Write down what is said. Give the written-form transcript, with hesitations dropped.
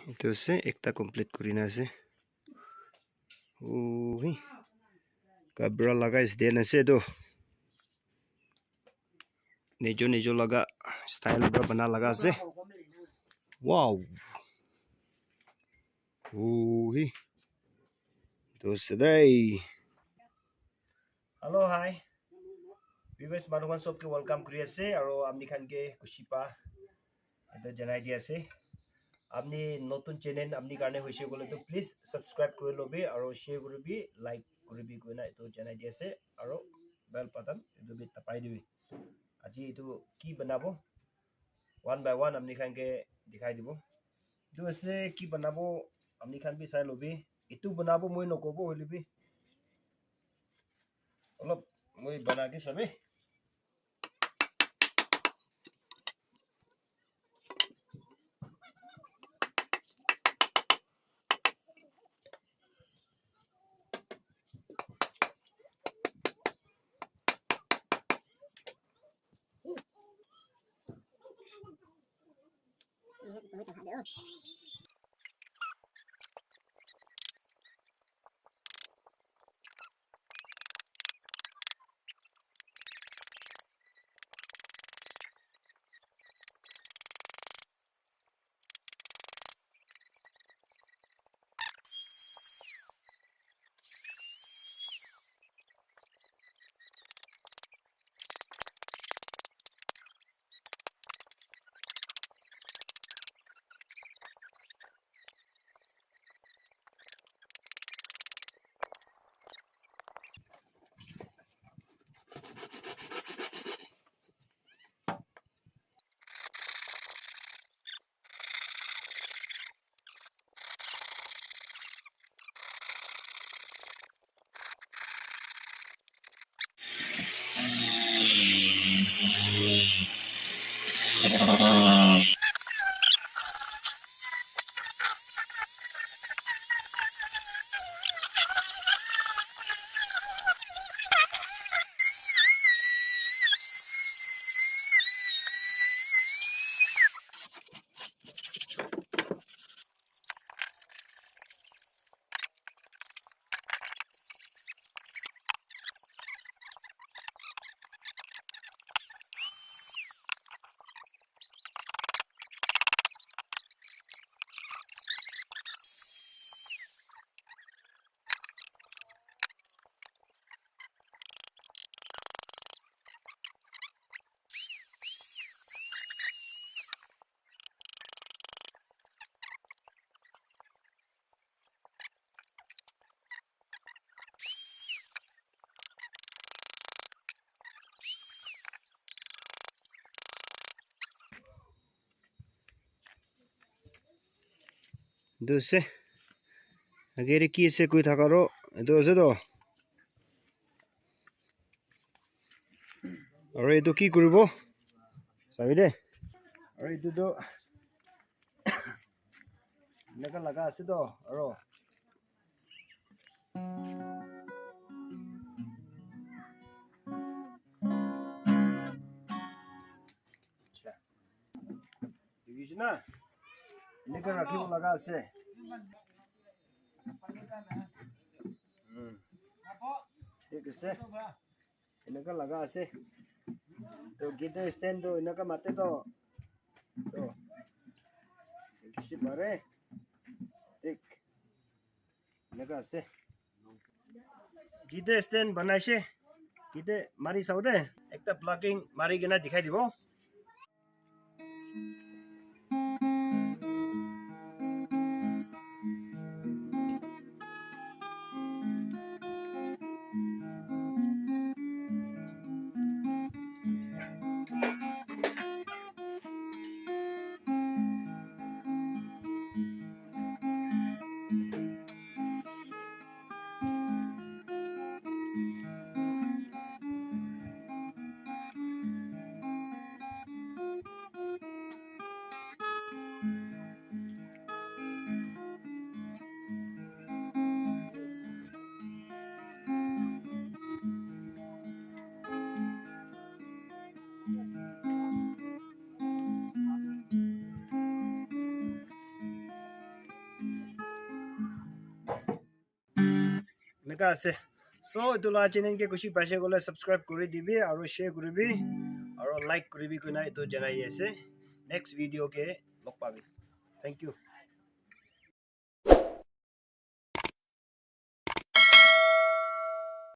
itu se ekta complete kurina ase hi kabra laga stand ase to nijo laga style pra bana laga ase wow hi to se dai hello hi viewers manukan sob ke welcome kuri ase aro amni khan ke kushi pa eta janai di ase আপনি নতুন channel আপনি কারণে হইছে বলে তো please subscribe করে লবি আর share করবি লাইক করবি কইনা এটো জানাই দি আছে আর বেল বাটন এটো বি তাপাই দিবি আজি এটো কি বানাবো ওয়ান বাই ওয়ান আপনি খানকে দেখাই দিব এটো আছে কি বানাবো আপনি খান বি চাই লবি এটো বানাবো মই নকবো হলিবি অলপ মই বানাকে সবে Duse agere ki se koi thakaro edo ase to aro edo ki koribo sabi de aro edo to naka laga ase to aro acha division naka rakhibo laga ase ठीक है इनका लगा से तो गिटार स्टैंड तो इनका माते तो किसी बारे ठीक इनका से गिटार स्टैंड बनाए से गिटार मारी साउदे एक तो प्लगिंग मारी के ना दिखाई दिबो এনেকা আছে সো এইটো লা চেনেল কে খুশি পাইছে গলে সাবস্ক্রাইব কৰি দিবি আৰু শেয়াৰ কৰিবি আৰু লাইক কৰিবি কইনা এইটো জনাই আছে নেক্সট ভিডিও কে লগ পাবি থ্যাংক ইউ